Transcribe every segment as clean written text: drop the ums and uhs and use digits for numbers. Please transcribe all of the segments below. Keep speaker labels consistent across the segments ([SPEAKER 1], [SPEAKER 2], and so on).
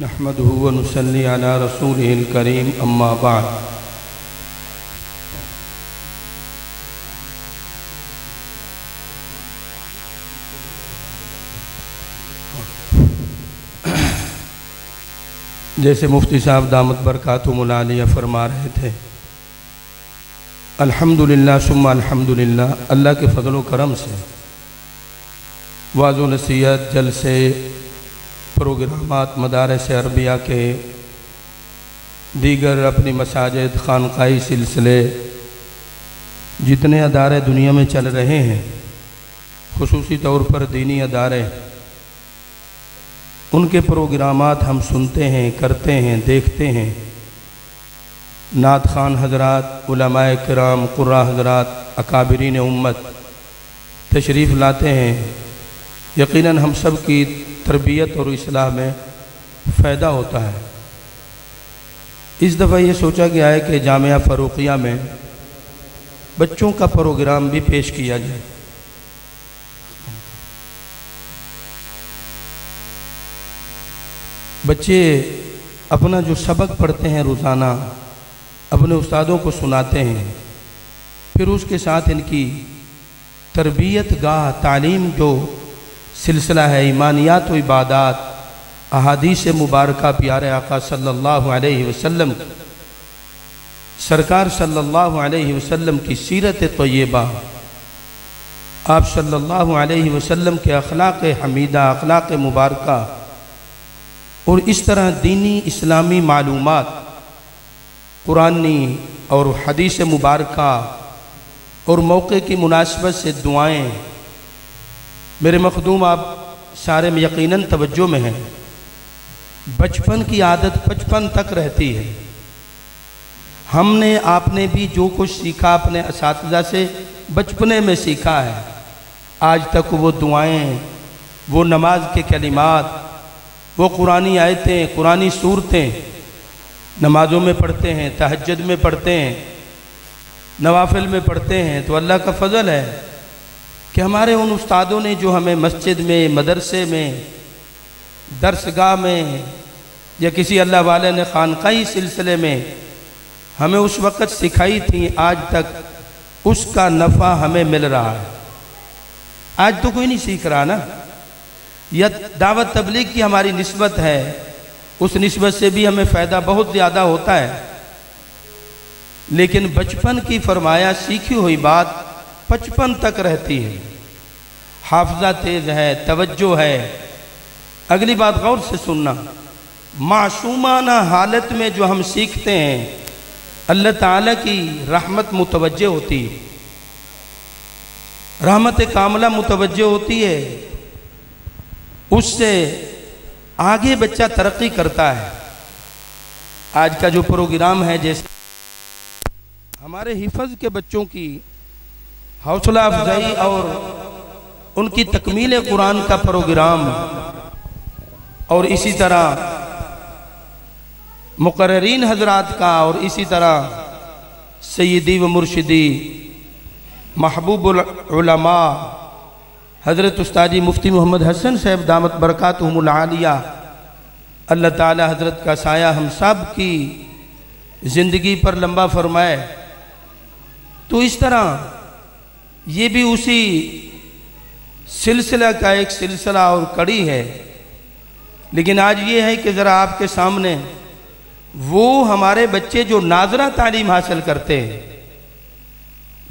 [SPEAKER 1] نحمده ونصلي على رسوله الكريم اما بعد جیسے مفتی صاحب دامت برکاتہم العالیہ فرما رہے تھے، الحمدللہ ثم الحمدللہ، اللہ کے فضل و کرم سے وعظ و نصیحت، جلسے، پروگرامات، مدارس عربیہ کے دیگر اپنی مساجد، خانقاہی سلسلے، جتنے ادارے دنیا میں چل رہے ہیں، خصوصی طور پر دینی ادارے، ان کے پروگرامات ہم سنتے ہیں، کرتے ہیں، دیکھتے ہیں۔ نعت خوان حضرات، علماء کرام، قراء حضرات، اکابرین امت تشریف لاتے ہیں، یقیناً ہم سب کی تربیت اور اصلاح میں فائدہ ہوتا ہے۔ اس دفعہ یہ سوچا گیا ہے کہ جامعہ فاروقیہ میں بچوں کا پروگرام بھی پیش کیا جائے۔ بچے اپنا جو سبق پڑھتے ہیں روزانہ، اپنے استادوں کو سناتے ہیں، پھر اس کے ساتھ ان کی تربیت گاہ تعلیم جو سلسلہ ہے، ایمانیات و عبادات، احادیث مبارکہ پیارے آقا صلی اللہ علیہ وسلم، سرکار صلی اللہ علیہ وسلم کی سیرت طیبہ، آپ صلی اللہ علیہ وسلم کے اخلاق حمیدہ، اخلاق مبارکہ، اور اس طرح دینی اسلامی معلومات، قرآنی اور حدیث مبارکہ اور موقع کی مناسبت سے دعائیں، میرے مخدوم آپ سارے میں یقیناً توجہ میں ہیں۔ بچپن کی عادت بچپن تک رہتی ہے۔ ہم نے، آپ نے بھی جو کچھ سیکھا اپنے اساتذہ سے بچپنے میں سیکھا ہے، آج تک وہ دعائیں، وہ نماز کے کلمات، وہ قرآنی آیتیں، قرآنی سورتیں نمازوں میں پڑھتے ہیں، تہجد میں پڑھتے ہیں، نوافل میں پڑھتے ہیں، تو اللہ کا فضل ہے کہ ہمارے ان استادوں نے جو ہمیں مسجد میں، مدرسے میں، درسگاہ میں یا کسی اللہ والے نے خانقاہی سلسلے میں ہمیں اس وقت سکھائی تھی، آج تک اس کا نفع ہمیں مل رہا ہے۔ آج تو کوئی نہیں سیکھ رہا نا، یا دعوت تبلیغ کی ہماری نسبت ہے، اس نسبت سے بھی ہمیں فائدہ بہت زیادہ ہوتا ہے، لیکن بچپن کی فرمایا سیکھی ہوئی بات بچپن تک رہتی ہے، حافظہ تیز ہے، توجہ ہے۔ اگلی بات غور سے سننا، معصومانہ حالت میں جو ہم سیکھتے ہیں، اللہ تعالیٰ کی رحمت متوجہ ہوتی ہے، رحمت کاملہ متوجہ ہوتی ہے، اس سے آگے بچہ ترقی کرتا ہے۔ آج کا جو پروگرام ہے، جیسے ہمارے حفظ کے بچوں کی حوصلہ افزائی اور ان کی تکمیل قرآن کا پروگرام، اور اسی طرح مقررین حضرات کا، اور اسی طرح سیدی و مرشدی محبوب العلماء حضرت استادی مفتی محمد حسن صاحب دامت برکاتہم العالیہ، اللہ تعالی حضرت کا سایہ ہم سب کی زندگی پر لمبا فرمائے۔ تو اس طرح یہ بھی اسی سلسلہ کا ایک سلسلہ اور کڑی ہے، لیکن آج یہ ہے کہ ذرا آپ کے سامنے وہ ہمارے بچے جو ناظرہ تعلیم حاصل کرتے ہیں،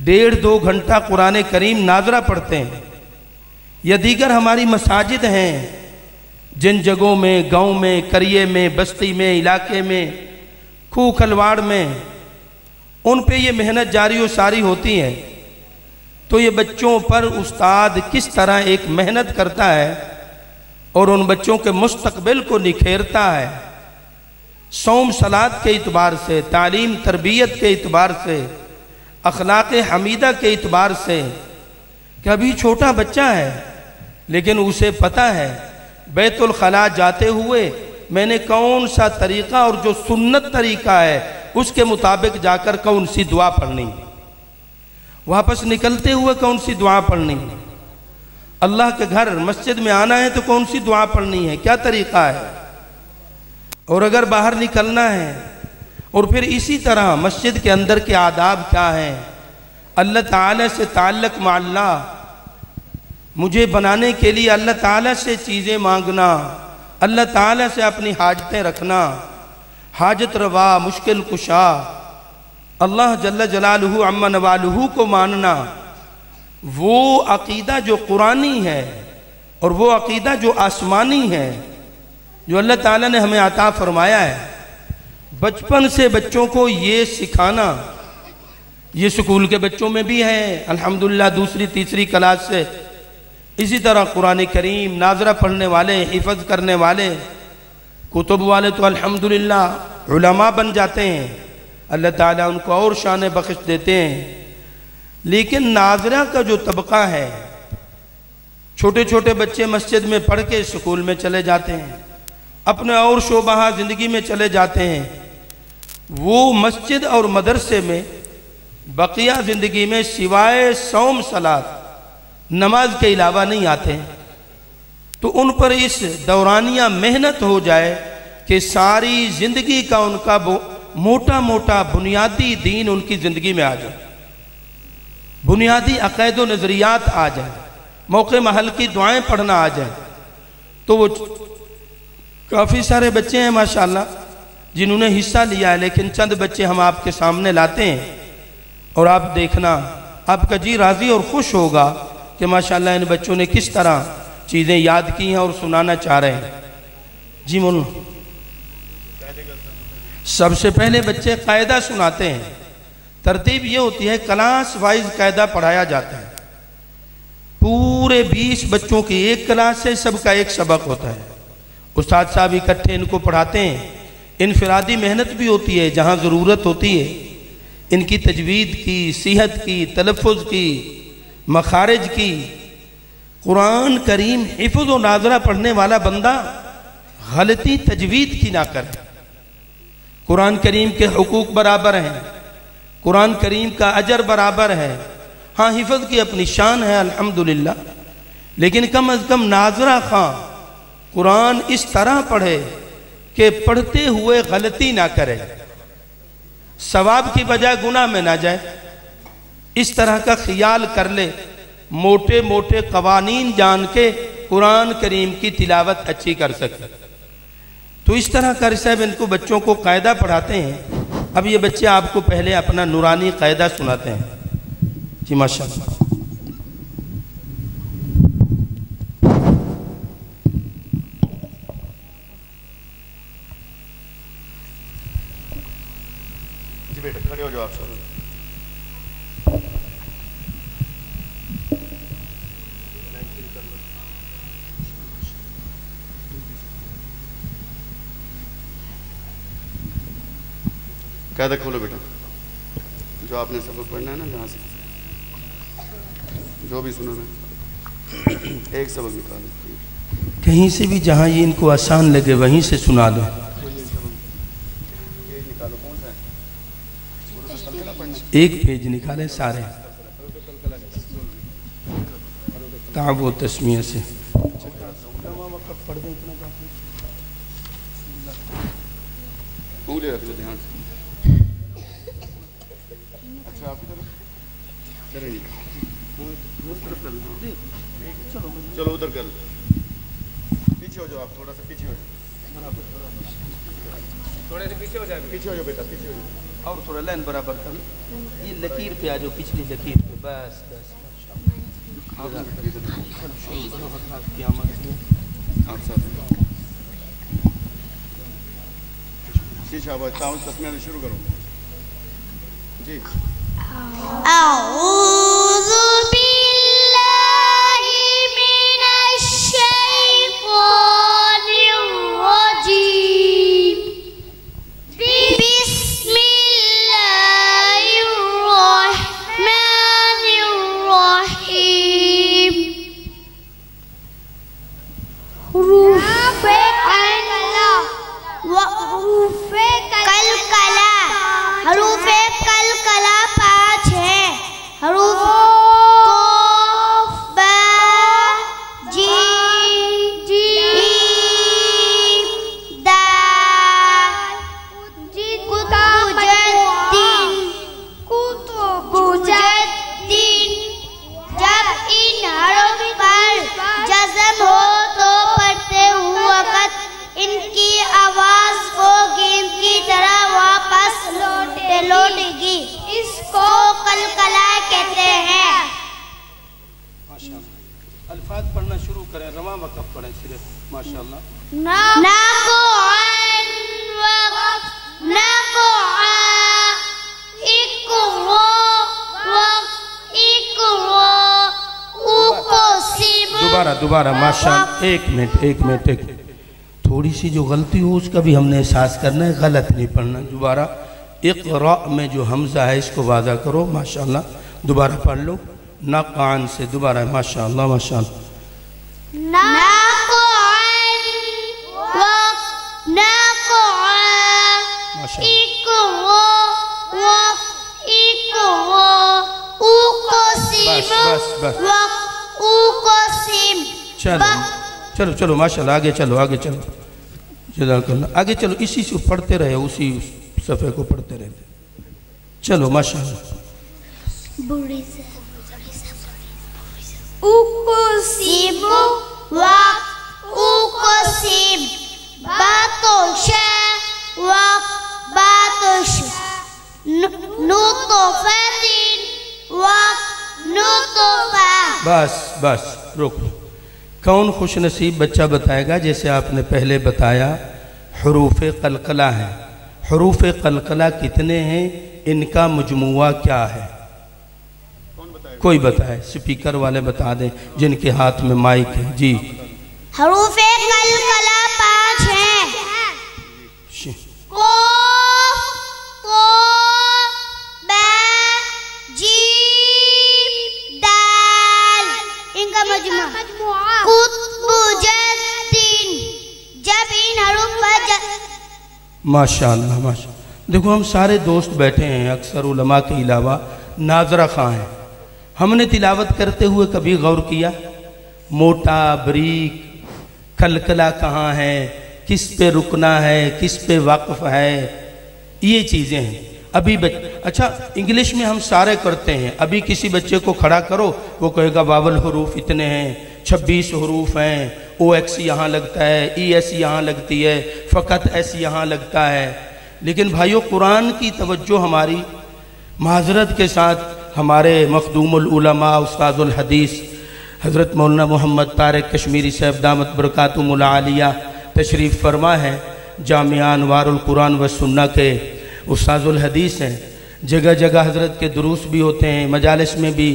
[SPEAKER 1] 1.5-2 گھنٹہ قرآن کریم ناظرہ پڑھتے ہیں، یا دیگر ہماری مساجد ہیں جن جگہوں میں، گاؤں میں، قریے میں، بستی میں، علاقے میں، کھو کھلواڑ میں، ان پہ یہ محنت جاری و ساری ہوتی ہے، تو یہ بچوں پر استاد کس طرح ایک محنت کرتا ہے اور ان بچوں کے مستقبل کو نکھیرتا ہے، صوم صلاۃ کے اعتبار سے، تعلیم تربیت کے اعتبار سے، اخلاق حمیدہ کے اعتبار سے، کہ ابھی چھوٹا بچہ ہے لیکن اسے پتہ ہے بیت الخلاء جاتے ہوئے میں نے کون سا طریقہ اور جو سنت طریقہ ہے اس کے مطابق جا کر کون سی دعا پڑھنی، واپس نکلتے ہوئے کون سی دعا پڑھنی، اللہ کے گھر مسجد میں آنا ہے تو کون سی دعا پڑھنی ہے، کیا طریقہ ہے۔ اور اگر باہر نکلنا ہے، اور پھر اسی طرح مسجد کے اندر کے آداب کیا ہیں، اللہ تعالیٰ سے تعلق مع اللہ، مجھے بنانے کے لیے اللہ تعالیٰ سے چیزیں مانگنا، اللہ تعالیٰ سے اپنی حاجتیں رکھنا، حاجت روا، مشکل کشا، اللہ جل جلالہ عما نوالہ کو ماننا، وہ عقیدہ جو قرآنی ہے اور وہ عقیدہ جو آسمانی ہے، جو اللہ تعالیٰ نے ہمیں عطا فرمایا ہے، بچپن سے بچوں کو یہ سکھانا، یہ سکول کے بچوں میں بھی ہے الحمدللہ، دوسری تیسری کلاس سے، اسی طرح قرآن کریم ناظرہ پڑھنے والے، حفظ کرنے والے، کتب والے تو الحمدللہ علماء بن جاتے ہیں، اللہ تعالیٰ ان کو اور شان بخش دیتے ہیں۔ لیکن ناظرہ کا جو طبقہ ہے، چھوٹے چھوٹے بچے مسجد میں پڑھ کے سکول میں چلے جاتے ہیں، اپنے اور شعبہ زندگی میں چلے جاتے ہیں، وہ مسجد اور مدرسے میں بقیہ زندگی میں سوائے صوم صلاۃ نماز کے علاوہ نہیں آتے ہیں۔ تو ان پر اس دورانیہ محنت ہو جائے کہ ساری زندگی کا ان کا موٹا موٹا بنیادی دین ان کی زندگی میں آ جائے، بنیادی عقائد و نظریات آ جائیں، موقع محل کی دعائیں پڑھنا آ جائیں۔ تو وہ کافی سارے بچے ہیں ماشاءاللہ جنہوں نے حصہ لیا ہے، لیکن چند بچے ہم آپ کے سامنے لاتے ہیں، اور آپ دیکھنا آپ کا جی راضی اور خوش ہوگا کہ ماشاءاللہ ان بچوں نے کس طرح چیزیں یاد کی ہیں اور سنانا چاہ رہے ہیں۔ جی مولانا، سب سے پہلے بچے قاعدہ سناتے ہیں۔ ترتیب یہ ہوتی ہے، کلاس وائز قاعدہ پڑھایا جاتا ہے، پورے 20 بچوں کی ایک کلاس سے سب کا ایک سبق ہوتا ہے، استاد صاحب اکٹھے ان کو پڑھاتے ہیں۔ انفرادی محنت بھی ہوتی ہے جہاں ضرورت ہوتی ہے، ان کی تجوید کی، صحت کی، تلفظ کی، مخارج کی۔ قرآن کریم حفظ و ناظرہ پڑھنے والا بندہ غلطی تجوید کی نہ کرے۔ قرآن کریم کے حقوق برابر ہیں، قرآن کریم کا اجر برابر ہے۔ ہاں حفظ کی اپنی شان ہے الحمدللہ، لیکن کم از کم ناظرہ خواں قرآن اس طرح پڑھے کہ پڑھتے ہوئے غلطی نہ کرے، ثواب کی بجائے گناہ میں نہ جائے، اس طرح کا خیال کر لے، موٹے موٹے قوانین جان کے قرآن کریم کی تلاوت اچھی کر سکے۔ تو اس طرح قاری صاحب ان کو بچوں کو قاعدہ پڑھاتے ہیں۔ اب یہ بچے آپ کو پہلے اپنا نورانی قاعدہ سناتے ہیں۔ جی ماشاءاللہ۔
[SPEAKER 2] جی بیٹا کھڑے ہو جاؤ آپ سب۔ قاعدہ کھولو بیٹا، جو آپ نے سبق پڑھنا ہے نا، جہاں سے جو بھی سنانا ہے ایک سبق نکالو،
[SPEAKER 1] کہیں سے بھی جہاں یہ ان کو آسان لگے وہیں سے سنا دو۔ ایک پیج نکالے سارے تعب و تسمیہ سے۔
[SPEAKER 2] انگلی رکھ لو دھیان سے۔ اچھا آپ چلیں گے، چلو ادھر کر لو، پیچھے ہو جاؤ آپ، تھوڑا سا پیچھے ہو جاؤ، تھوڑے سے پیچھے ہو جائے، پیچھے ہو جاؤ بیٹا، پیچھے ہو جاؤ،
[SPEAKER 1] اور تھوڑا لائن برابر کر لو، یہ لکیر پہ آ جاؤ، پچھلی لکیر پہ، بس بس
[SPEAKER 2] آپ ساتھ جی شاباش، تعاون تسمیہ سے شروع کرو۔ جی
[SPEAKER 3] اعوذ باللہ من الشیطان الرجیم، بسم اللہ الرحمن الرحیم، حروف کلکلا، حروف کلکلا 5 ہیں، حروف
[SPEAKER 1] شروع کریں رواں وقف پڑھیں صرف ماشاءاللہ
[SPEAKER 3] نقعن وقف نقعا اقرا وقف اقرا اقسم
[SPEAKER 1] دوبارہ ماشاءاللہ ایک منٹ تھوڑی سی جو غلطی ہو اس کا بھی ہم نے احساس کرنا ہے، غلط نہیں پڑھنا. دوبارہ اقرا میں جو حمزہ ہے اس کو واضح کرو ماشاءاللہ. دوبارہ پڑھ لو نقعن سے دوبارہ ماشاءاللہ ماشاءاللہ.
[SPEAKER 3] نقعن وقف نقعا اقرا وقف اقرا اقسم
[SPEAKER 1] بس.
[SPEAKER 3] وقف اقسم
[SPEAKER 1] چلو ماشاءاللہ آگے چلو جزاک اللہ. آگے چلو اسی سے پڑھتے رہے، اسی صفحے کو پڑھتے رہتے. چلو ماشاءاللہ.
[SPEAKER 3] اقسم وقف اقسم بطش وقف بطش نطفة وقف نطفة.
[SPEAKER 1] بس رک. کون خوش نصیب بچہ بتائے گا جیسے آپ نے پہلے بتایا حروف قلقلہ ہیں. حروف قلقلہ کتنے ہیں، ان کا مجموعہ کیا ہے؟ کوئی بتائے، سپیکر والے بتا دیں جن کے ہاتھ میں مائک ہے. جی
[SPEAKER 3] حروف قلقلہ 5 ہیں. قاف قاف با جیم دال ان کا مجموعہ. قطب جد جب ان حروف پر
[SPEAKER 1] ماشاءاللہ. دیکھو ہم سارے دوست بیٹھے ہیں، اکثر علماء کے علاوہ ناظرہ خواہ ہیں. ہم نے تلاوت کرتے ہوئے کبھی غور کیا موٹا بریک قلقلہ کہاں ہے، کس پہ رکنا ہے، کس پہ وقف ہے، یہ چیزیں ہیں. ابھی اچھا انگلش میں ہم سارے کرتے ہیں. ابھی کسی بچے کو کھڑا کرو وہ کہے گا واول حروف اتنے ہیں، 26 حروف ہیں، او ایکس یہاں لگتا ہے، ای ایس یہاں لگتی ہے، فقط ایس یہاں لگتا ہے. لیکن بھائیو قرآن کی توجہ ہماری معذرت کے ساتھ ہمارے مخدوم العلماء استاد الحدیث حضرت مولانا محمد طارق کشمیری صاحب دامت برکاتہم العالیہ تشریف فرما ہے. جامعہ انوار القرآن و سنہ کے استاد الحدیث ہیں. جگہ جگہ حضرت کے دروس بھی ہوتے ہیں، مجالس میں بھی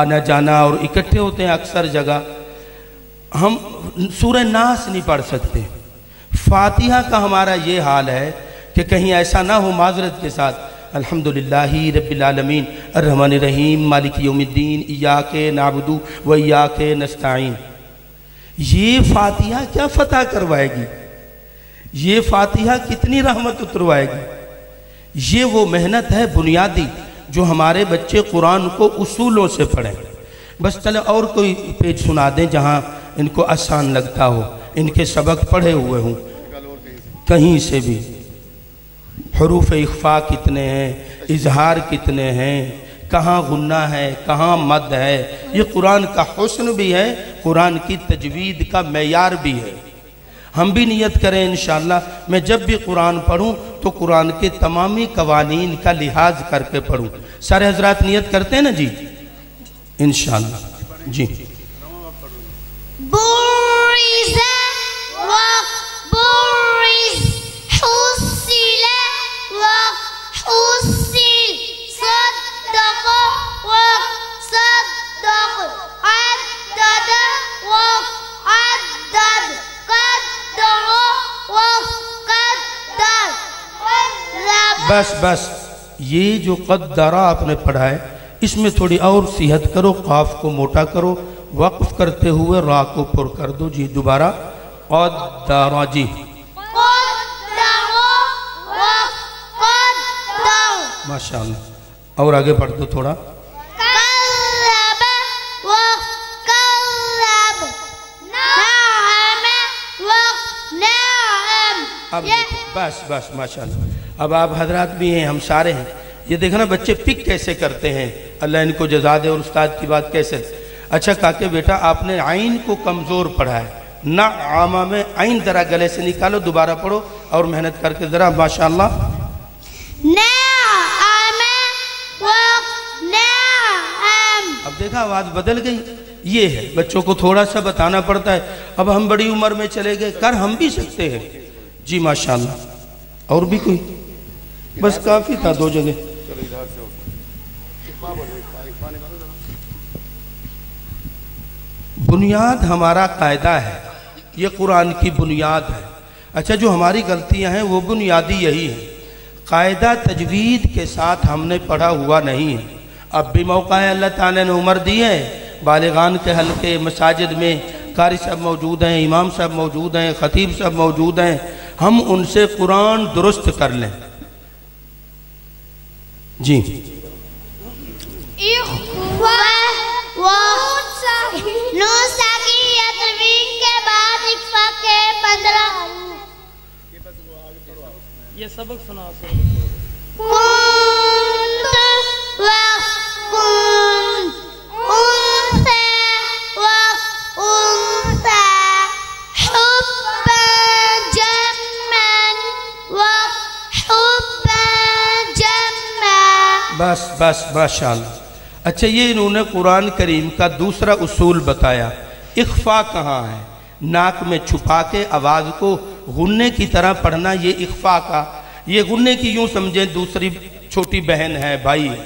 [SPEAKER 1] آنا جانا اور اکٹھے ہوتے ہیں. اکثر جگہ ہم سورہ ناس نہیں پڑھ سکتے. فاتحہ کا ہمارا یہ حال ہے کہ کہیں ایسا نہ ہو معذرت کے ساتھ الحمدللہ رب العالمین الرحمن الرحیم مالک یوم الدین ایاک نعبد و ایاک نستعین. یہ فاتحہ کیا فتح کروائے گی؟ یہ فاتحہ کتنی رحمت اتروائے گی؟ یہ وہ محنت ہے بنیادی جو ہمارے بچے قرآن کو اصولوں سے پڑھیں. بس چلے اور کوئی پیج سنا دیں جہاں ان کو آسان لگتا ہو، ان کے سبق پڑھے ہوئے ہوں کہیں سے بھی. حروف اخفاء کتنے ہیں، اظہار کتنے ہیں، کہاں غنہ ہے، کہاں مد ہے. یہ قرآن کا حسن بھی ہے، قرآن کی تجوید کا معیار بھی ہے. ہم بھی نیت کریں انشاءاللہ میں جب بھی قرآن پڑھوں تو قرآن کے تمامی قوانین کا لحاظ کر کے پڑھوں. سارے حضرات نیت کرتے ہیں نا جی انشاءاللہ. جی
[SPEAKER 3] بورز وقف بورز حصل وقف حصل صدق وقف صدق عدد وقف عدد قدر وقف قدر.
[SPEAKER 1] بس یہ جو قدرہ آپ نے پڑھا ہے اس میں تھوڑی اور صحت کرو، قاف کو موٹا کرو، وقف کرتے ہوئے را کو پر کر دو. جی دوبارہ قدرہ. جی ماشاءاللہ. اور آگے پڑھ دو تھوڑا.
[SPEAKER 3] قلب وقف قلب نعم وقف نعم.
[SPEAKER 1] اب بس ماشاءاللہ. اب آپ حضرات بھی ہیں، ہم سارے ہیں. یہ دیکھنا بچے پک کیسے کرتے ہیں، اللہ ان کو جزا دے. اور استاد کی بات کیسے. اچھا کاکے بیٹا آپ نے عین کو کمزور پڑھا ہے. نعامہ میں عین ذرا گلے سے نکالو، دوبارہ پڑھو اور محنت کر کے ذرا ماشاءاللہ.
[SPEAKER 3] نعم وقف نعم.
[SPEAKER 1] اب دیکھا آواز بدل گئی. یہ ہے، بچوں کو تھوڑا سا بتانا پڑتا ہے. اب ہم بڑی عمر میں چلے گئے، کر ہم بھی سکتے ہیں. جی ماشاءاللہ. اور بھی کوئی؟ بس کافی تھا 2 جگہ. بنیاد ہمارا قاعدہ ہے، یہ قرآن کی بنیاد ہے. اچھا جو ہماری غلطیاں ہیں وہ بنیادی یہی ہیں. قاعدہ تجوید کے ساتھ ہم نے پڑھا ہوا نہیں ہے. اب بھی موقع ہے، اللہ تعالیٰ نے عمر دی ہے، بالغان کے حلقے مساجد میں قاری صاحب موجود ہیں، امام صاحب موجود ہیں، خطیب صاحب موجود ہیں، ہم ان سے قرآن درست کر لیں. جی
[SPEAKER 3] نون ساکن یا تنوین کے بعد اخفا کے 15
[SPEAKER 4] یہ سبق سنا.
[SPEAKER 3] كنت وكنت أنثى وأنثى حبا جما وحبا جما.
[SPEAKER 1] بس ماشاءاللہ. اچھا یہ انہوں نے قرآن کریم کا دوسرا اصول بتایا. اخفا کہاں ہے؟ ناک میں چھپا کے آواز کو غنّے کی طرح پڑھنا، یہ اخفا کا، یہ غنّے کی یوں سمجھیں دوسری چھوٹی بہن ہے، بھائی ہے.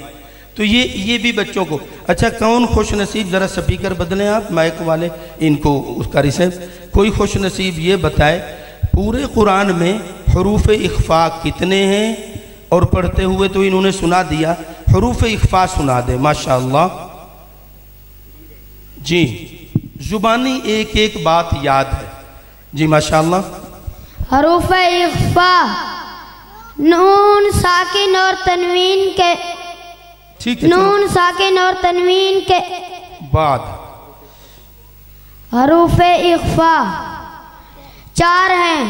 [SPEAKER 1] تو یہ بھی بچوں کو. اچھا کون خوش نصیب، ذرا سپیکر بدلیں آپ مائک والے، ان کو اس کا ریسیپ. کوئی خوش نصیب یہ بتائے پورے قرآن میں حروف اخفا کتنے ہیں؟ اور پڑھتے ہوئے تو انہوں نے سنا دیا، حروف اخفا سنا دے ماشاءاللہ. جی زبانی ایک بات یاد ہے. جی ماشاءاللہ.
[SPEAKER 3] حروف اخفا نون ساکن اور تنوین کے
[SPEAKER 1] ٹھیک ہے،
[SPEAKER 3] نون ساکن اور تنوین کے
[SPEAKER 1] بعد
[SPEAKER 3] حروف اخفا 4 ہیں.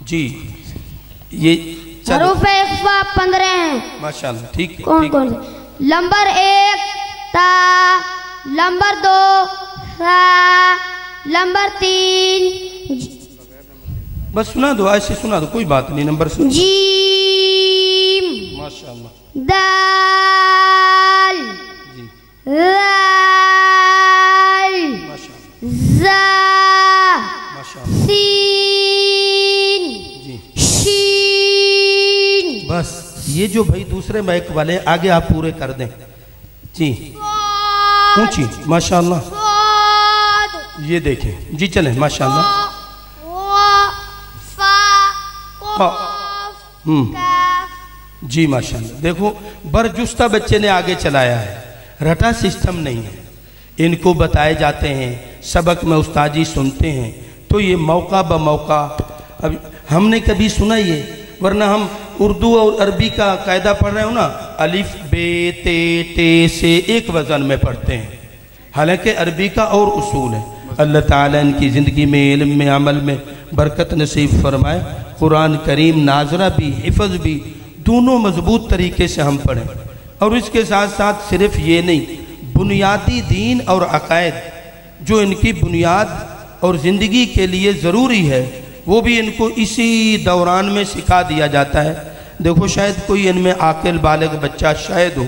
[SPEAKER 1] جی یہ
[SPEAKER 3] حروف اخفا 15 ہیں
[SPEAKER 1] ماشاءاللہ. ٹھیک ہے.
[SPEAKER 3] کون سے؟ نمبر 1 تا، نمبر 2 سا، نمبر 3
[SPEAKER 1] بس سنا دو، ایسے سنا دو، کوئی بات نہیں. نمبر سن.
[SPEAKER 3] جیم
[SPEAKER 1] ماشاءاللہ.
[SPEAKER 3] دال
[SPEAKER 1] جی
[SPEAKER 3] ذال
[SPEAKER 1] ماشاءاللہ.
[SPEAKER 3] زا
[SPEAKER 1] ماشاءاللہ.
[SPEAKER 3] سین
[SPEAKER 1] جی
[SPEAKER 3] شین.
[SPEAKER 1] بس یہ جو بھائی دوسرے مائک والے آگے آپ پورے کر دیں. جی اونچی ماشاءاللہ.
[SPEAKER 3] صاد
[SPEAKER 1] یہ دیکھیں. جی چلیں ماشاءاللہ. جی ماشاءاللہ. دیکھو برجستہ بچے نے آگے چلایا ہے، رٹا سسٹم نہیں ہے. ان کو بتائے جاتے ہیں، سبق میں استاذی سنتے ہیں، تو یہ موقع بموقع. اب ہم نے کبھی سنا یہ، ورنہ ہم اردو اور عربی کا قاعدہ پڑھ رہے ہوں نا، الف بے تے ٹے سے ایک وزن میں پڑھتے ہیں، حالانکہ عربی کا اور اصول ہے. اللہ تعالیٰ ان کی زندگی میں، علم میں، عمل میں برکت نصیب فرمائے. قرآن کریم ناظرہ بھی حفظ بھی دونوں مضبوط طریقے سے ہم پڑھیں. اور اس کے ساتھ ساتھ صرف یہ نہیں، بنیادی دین اور عقائد جو ان کی بنیاد اور زندگی کے لیے ضروری ہے، وہ بھی ان کو اسی دوران میں سکھا دیا جاتا ہے. دیکھو شاید کوئی ان میں عاقل بالغ بچہ شاید ہو،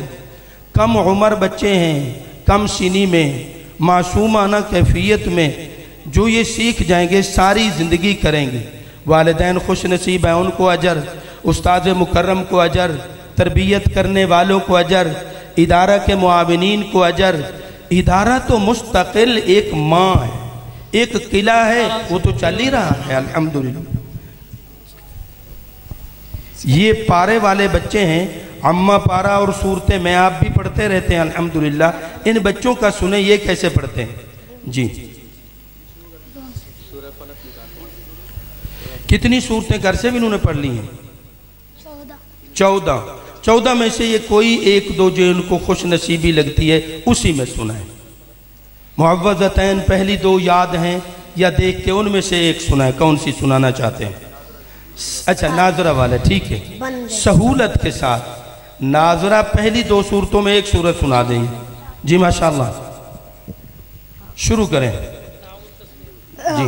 [SPEAKER 1] کم عمر بچے ہیں، کم سنی میں، معصومانہ کیفیت میں، جو یہ سیکھ جائیں گے ساری زندگی کریں گے. والدین خوش نصیب ہیں، ان کو اجر، استاد مکرم کو اجر، تربیت کرنے والوں کو اجر، ادارہ کے معاونین کو اجر. ادارہ تو مستقل ایک ماں ہے، ایک قلعہ ہے، وہ تو چل ہی رہا ہے الحمدللہ. یہ پارے والے بچے ہیں، عمہ پارا اور صورتیں میں آپ بھی پڑھتے رہتے ہیں الحمدللہ. ان بچوں کا سنیں یہ کیسے پڑھتے ہیں. جی کتنی صورتیں گھر سے بھی انہوں نے پڑھ لی ہیں؟ 14 میں سے یہ کوئی 1-2 جو ان کو خوش نصیبی لگتی ہے اسی میں سنائیں. معوذتین پہلی 2 یاد ہیں یا دیکھ کے ان میں سے ایک سنائیں، کون سی سنانا چاہتے ہیں؟ اچھا ناظرہ والا، ٹھیک ہے. سہولت کے ساتھ ناظرہ پہلی 2 صورتوں میں ایک صورت سنا دیں. جی ماشاءاللہ شروع کریں. جی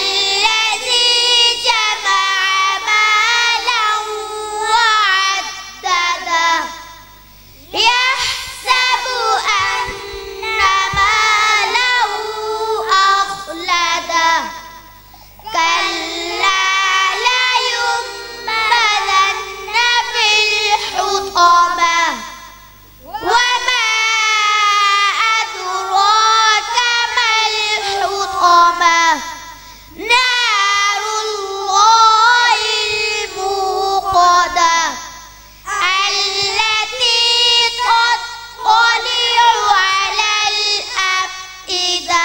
[SPEAKER 3] الذي جمع مالا وعدده يحسب أن ماله أخلده كلا لينبذن في الحطمة وما أدراك ما الحطمة نار الله الموقدة التي تطلع على الأفئدة।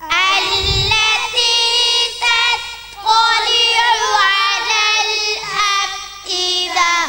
[SPEAKER 3] التي تطلع على الأفئدة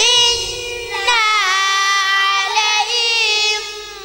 [SPEAKER 3] إنها عليهم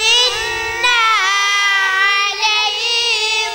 [SPEAKER 3] إنها عليهم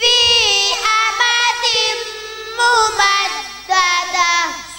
[SPEAKER 3] في أمد ممددة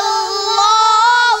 [SPEAKER 3] الله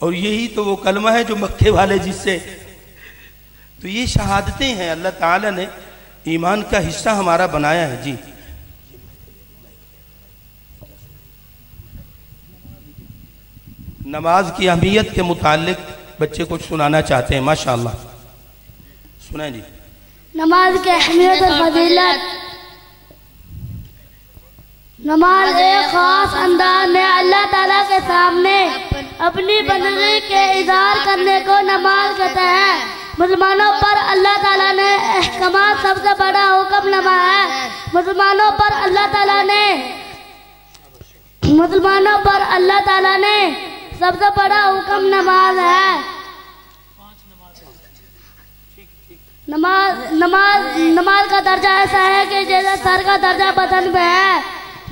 [SPEAKER 1] اور یہی تو وہ کلمہ ہے جو مکے والے جس سے، تو یہ شہادتیں ہیں، اللہ تعالیٰ نے ایمان کا حصہ ہمارا بنایا ہے. جی نماز کی اہمیت کے متعلق بچے کچھ سنانا چاہتے ہیں. ماشاءاللہ سنائیں جی.
[SPEAKER 3] نماز کی اہمیت اور فضیلت. نماز ایک خاص انداز میں اللہ تعالیٰ کے سامنے اپنی بندگی کے اظہار کرنے کو نماز کہتے ہیں. مسلمانوں پر اللہ تعالیٰ نے احکامات سب سے بڑا حکم نماز ہے. مسلمانوں پر اللہ تعالیٰ نے سب سے بڑا حکم نماز ہے. نماز کا درجہ ایسا ہے کہ جیسے سر کا درجہ بدن میں ہے.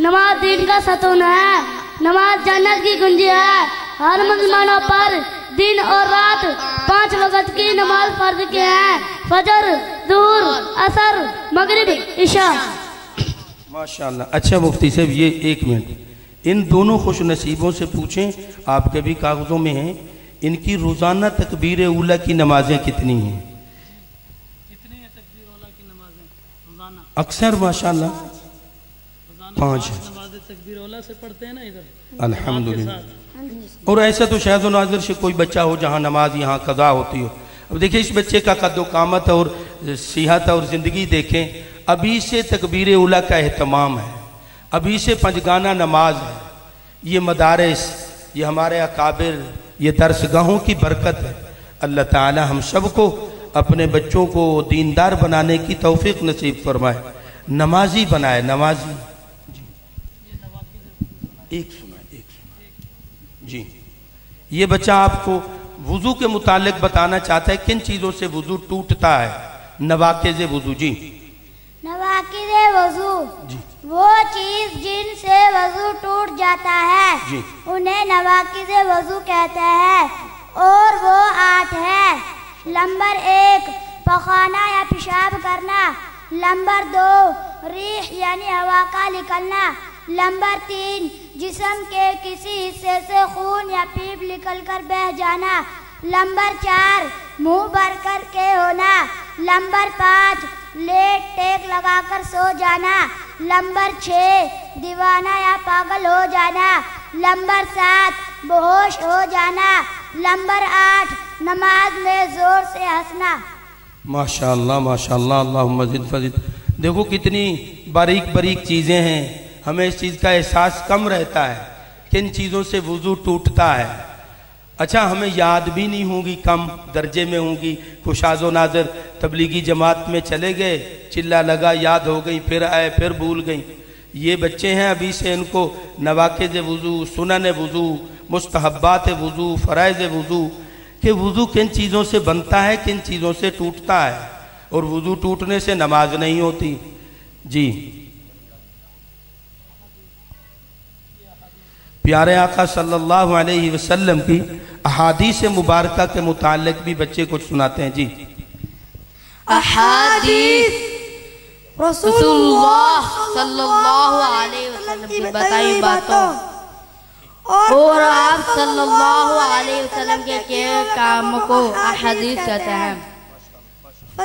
[SPEAKER 3] نماز دین کا ستون ہے. نماز جنت کی کنجی ہے. ہر مسلمانوں پر دن اور رات 5 وقت کی نماز فرض کی ہے. فجر، ظہر، عصر، مغرب، عشاء.
[SPEAKER 1] ماشاءاللہ. اچھا مفتی صاحب یہ 1 منٹ ان دونوں خوش نصیبوں سے پوچھیں، آپ کے بھی کاغذوں میں ہیں، ان کی روزانہ تکبیر اولیٰ کی نمازیں کتنی ہیں؟ اکثر ماشاءاللہ 5
[SPEAKER 4] تکبیر اولیٰ سے پڑھتے ہیں نا ادھر
[SPEAKER 1] الحمدللہ. اور ایسا تو شاید و ناظر سے کوئی بچہ ہو جہاں نماز یہاں قضا ہوتی ہو. اب دیکھیں اس بچے کا قد و قامت اور صحت اور زندگی دیکھیں. ابھی سے تکبیر اولیٰ کا اہتمام ہے، ابھی سے 5 گانا نماز ہے. یہ مدارس، یہ ہمارے اکابر، یہ درسگاہوں کی برکت ہے. اللہ تعالی ہم سب کو اپنے بچوں کو دیندار بنانے کی توفیق نصیب فرمائے، نمازی بنائے. نمازی ایک سنائے. جی یہ بچہ آپ کو وضو کے متعلق بتانا چاہتا ہے کن چیزوں سے وضو ٹوٹتا ہے. نواقض وضو. جی
[SPEAKER 3] نواقض وضو وہ چیز جن سے وضو ٹوٹ جاتا ہے انہیں نواقض وضو کہتے ہیں، اور وہ 8 ہے. نمبر 1 پخانا یا پیشاب کرنا. نمبر 2 ریح یعنی ہوا کا نکلنا. نمبر 3 جسم کے کسی حصے سے خون یا پیپ نکل کر بہہ جانا. نمبر 4 منہ بھر کر کے ہونا. نمبر 5 لیٹ ٹیک لگا کر سو جانا. نمبر 6 دیوانہ یا پاگل ہو جانا. نمبر 7 بہوش ہو جانا. نمبر 8 نماز میں زور سے ہنسنا.
[SPEAKER 1] ماشاءاللہ ماشاءاللہ اللہم زد فزد. دیکھو کتنی باریک باریک چیزیں ہیں، ہمیں اس چیز کا احساس کم رہتا ہے کن چیزوں سے وضو ٹوٹتا ہے. اچھا ہمیں یاد بھی نہیں ہوں گی، کم درجے میں ہوں گی. خوشاز و ناظر تبلیغی جماعت میں چلے گئے، چلا لگا، یاد ہو گئی، پھر آئے پھر بھول گئی. یہ بچے ہیں ابھی سے ان کو نواقض وضو، سنن وضو، مستحبات وضو، فرائض وضو، کہ وضو کن چیزوں سے بنتا ہے کن چیزوں سے ٹوٹتا ہے، اور وضو ٹوٹنے سے نماز نہیں ہوتی. جی پیارے آقا صلی اللہ علیہ وسلم کی احادیث مبارکہ کے متعلق بھی بچے کچھ سناتے ہیں. جی
[SPEAKER 5] احادیث رسول اللہ صلی اللہ علیہ وسلم کی بتائی باتوں اور آپ صلی اللہ علیہ وسلم کے کیے کاموں کو احادیث کہتے ہیں.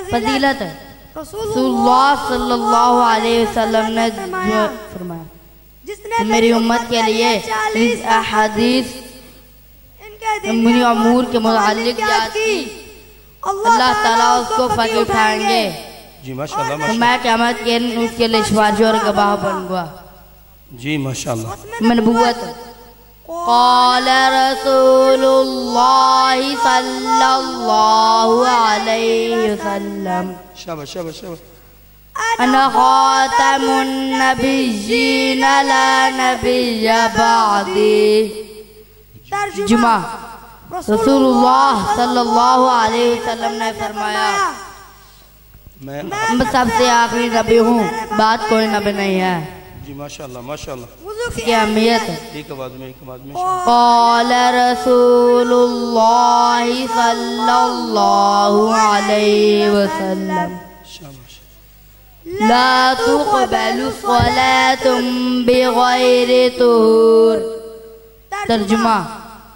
[SPEAKER 5] فضیلت رسول اللہ صلی اللہ علیہ وسلم نے فرمایا میری امت کے لیے اس احادیث منی امور کے متعلق یاد کی اللہ تعالیٰ اس کو فقیر اٹھائیں گے.
[SPEAKER 1] جی ماشاءاللہ
[SPEAKER 5] میں قیامت کے دن اس کے لیے شفاعی اور گواہ بن گا.
[SPEAKER 1] جی ماشاءاللہ.
[SPEAKER 5] نبوت قال رسول اللہ صلی اللہ علیہ وسلم
[SPEAKER 1] شاباش شاباش شاباش.
[SPEAKER 5] انا خاتم النبیین لا نبی بعدی. ترجمہ رسول اللہ صلی اللہ علیہ وسلم نے فرمایا میں سب سے آخری نبی ہوں، بعد کوئی نبی نہیں ہے.
[SPEAKER 1] جی ماشاءاللہ ماشاءاللہ.
[SPEAKER 5] اس کی اہمیت
[SPEAKER 1] ایک آواز میں
[SPEAKER 5] قال رسول اللہ صلی اللہ علیہ وسلم لا تقبل صلاة بغیر طہور. ترجمہ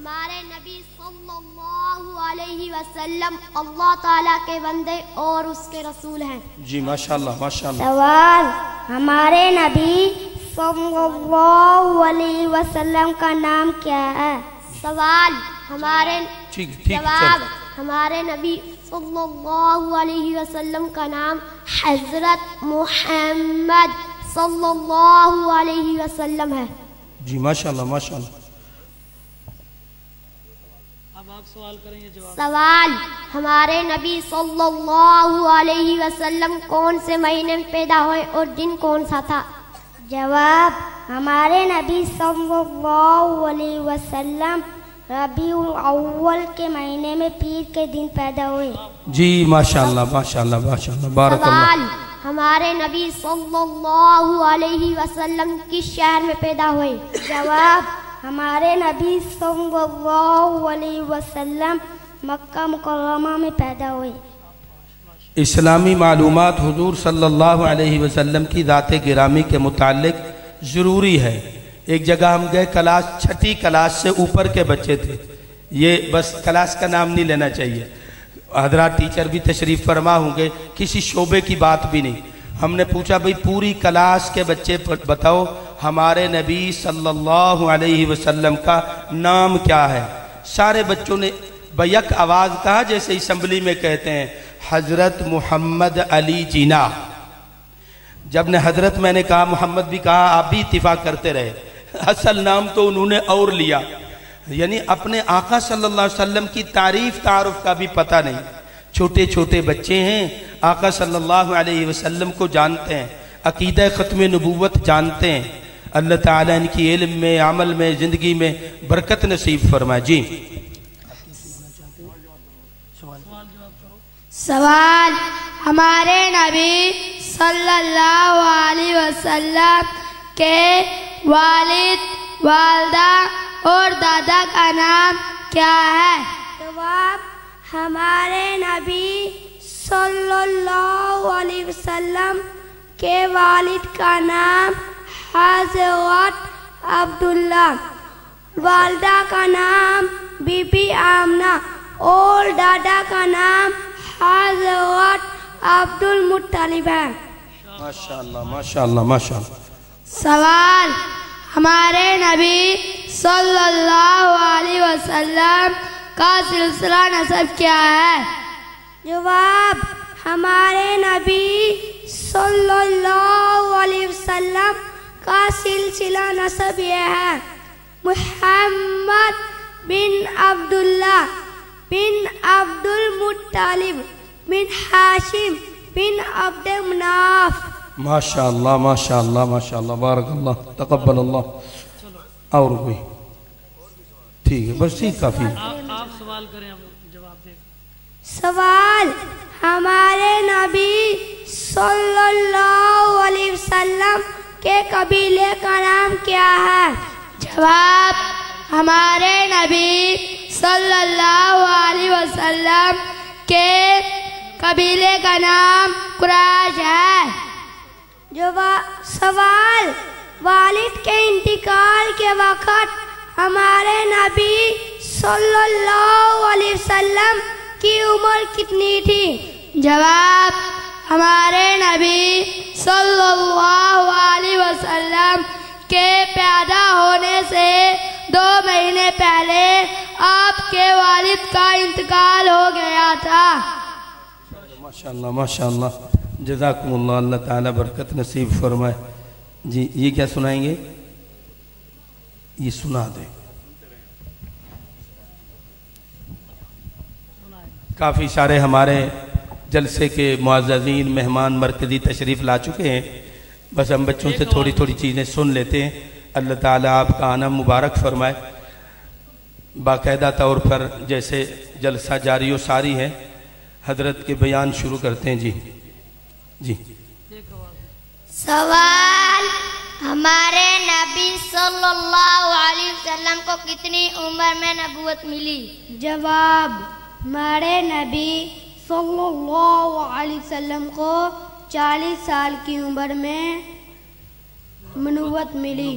[SPEAKER 3] ہمارے نبی صلی اللہ علیہ وسلم اللہ تعالیٰ کے بندے اور اس کے رسول ہیں.
[SPEAKER 1] جی ماشاءاللہ ماشاءاللہ.
[SPEAKER 3] سوال: ہمارے نبی صلی اللہ علیہ وسلم کا نام کیا ہے؟ سوال: جواب: ہمارے نبی صلی اللہ علیہ وسلم کا نام حضرت محمد صلی اللہ علیہ وسلم ہے.
[SPEAKER 1] جی ماشاءاللہ ماشاءاللہ.
[SPEAKER 4] اب آپ سوال کریں یا جواب؟
[SPEAKER 3] سوال: ہمارے نبی صلی اللہ علیہ وسلم کون سے مہینے میں پیدا ہوئے اور دن کون سا تھا؟ جواب: ہمارے نبی صلی اللہ علیہ وسلم ربیع الاول کے مہینے میں پیر کے دن پیدا ہوئے.
[SPEAKER 1] جی ماشاءاللہ ماشاءاللہ ماشاءاللہ. بارک اللہ.
[SPEAKER 3] سوال: ہمارے نبی صلی اللہ علیہ وسلم کس شہر میں پیدا ہوئے؟ جواب: ہمارے نبی صلی اللہ علیہ وسلم مکہ مکرمہ میں پیدا ہوئے.
[SPEAKER 1] اسلامی معلومات حضور صلی اللہ علیہ وسلم کی ذات گرامی کے متعلق ضروری ہے. ایک جگہ ہم گئے، کلاس چھٹی کلاس سے اوپر کے بچے تھے. یہ بس کلاس کا نام نہیں لینا چاہیے. حضرات ٹیچر بھی تشریف فرما ہوں گے، کسی شعبے کی بات بھی نہیں. ہم نے پوچھا بھئی پوری کلاس کے بچے بتاؤ ہمارے نبی صلی اللہ علیہ وسلم کا نام کیا ہے؟ سارے بچوں نے بیک آواز کہا، جیسے اسمبلی میں کہتے ہیں حضرت محمد علی جینا. جب نے حضرت میں نے کہا، محمد بھی کہا، آپ بھی اتفاق کرتے رہے. اصل نام تو انہوں نے اور لیا، یعنی اپنے آقا صلی اللہ علیہ وسلم کی تعارف کا بھی پتہ نہیں. چھوٹے چھوٹے بچے ہیں، آقا صلی اللہ علیہ وسلم کو جانتے ہیں، عقیدہ ختم نبوت جانتے ہیں. اللہ تعالیٰ ان کی علم میں، عمل میں، زندگی میں برکت نصیب فرمائے. جی
[SPEAKER 5] سوال: ہمارے نبی صلی اللہ علیہ وسلم کے والد، والدہ اور دادا کا نام کیا ہے؟
[SPEAKER 3] جواب: ہمارے نبی صلی اللہ علیہ وسلم کے والد کا نام حضرت عبداللہ، والدہ کا نام بی بی آمنہ اور دادا کا نام حضرت عبد المطلب ہے.
[SPEAKER 1] ماشاءاللہ ماشاءاللہ ماشاءاللہ.
[SPEAKER 5] سوال: ہمارے نبی صلی اللہ علیہ وسلم کا سلسلہ نسب کیا ہے؟
[SPEAKER 3] جواب: ہمارے نبی صلی اللہ علیہ وسلم کا سلسلہ نسب یہ ہے: محمد بن عبداللہ بن عبد المطلب بن ہاشم بن عبد مناف.
[SPEAKER 1] ماشاءاللہ ماشاءاللہ ماشاءاللہ. بارک اللہ، تقبل اللہ. اور کوئی؟ ٹھیک ہے، بس ٹھیک کافی.
[SPEAKER 4] آپ سوال کریں، ہم جواب دیں.
[SPEAKER 3] سوال: ہمارے نبی صلی اللہ علیہ وسلم کے قبیلے کا نام کیا ہے؟
[SPEAKER 5] جواب: ہمارے نبی صلی اللہ علیہ وسلم کے قبیلے کا نام قریش ہے.
[SPEAKER 3] سوال: والد کے انتقال کے وقت ہمارے نبی صلی اللہ علیہ وسلم کی عمر کتنی تھی؟
[SPEAKER 5] جواب: ہمارے نبی صلی اللہ علیہ وسلم کے پیدا ہونے سے 2 مہینے پہلے آپ کے والد کا انتقال ہو گیا تھا.
[SPEAKER 1] ماشاءاللہ ماشاءاللہ. جزاکم اللہ. اللہ تعالیٰ برکت نصیب فرمائے. جی یہ کیا سنائیں گے؟ یہ سنا دیں. کافی سارے ہمارے جلسے کے معززین مہمان مرکزی تشریف لا چکے ہیں. بس ہم بچوں سے تھوڑی تھوڑی چیزیں سن لیتے ہیں. اللہ تعالیٰ آپ کا آنا مبارک فرمائے. باقاعدہ طور پر جیسے جلسہ جاری و ساری ہے، حضرت کے بیان شروع کرتے ہیں. جی جی.
[SPEAKER 3] سوال: ہمارے نبی صلی اللہ علیہ وسلم کو کتنی عمر میں نبوت ملی؟ جواب: ہمارے نبی صلی اللہ علیہ وسلم کو 40 سال کی عمر میں نبوت ملی.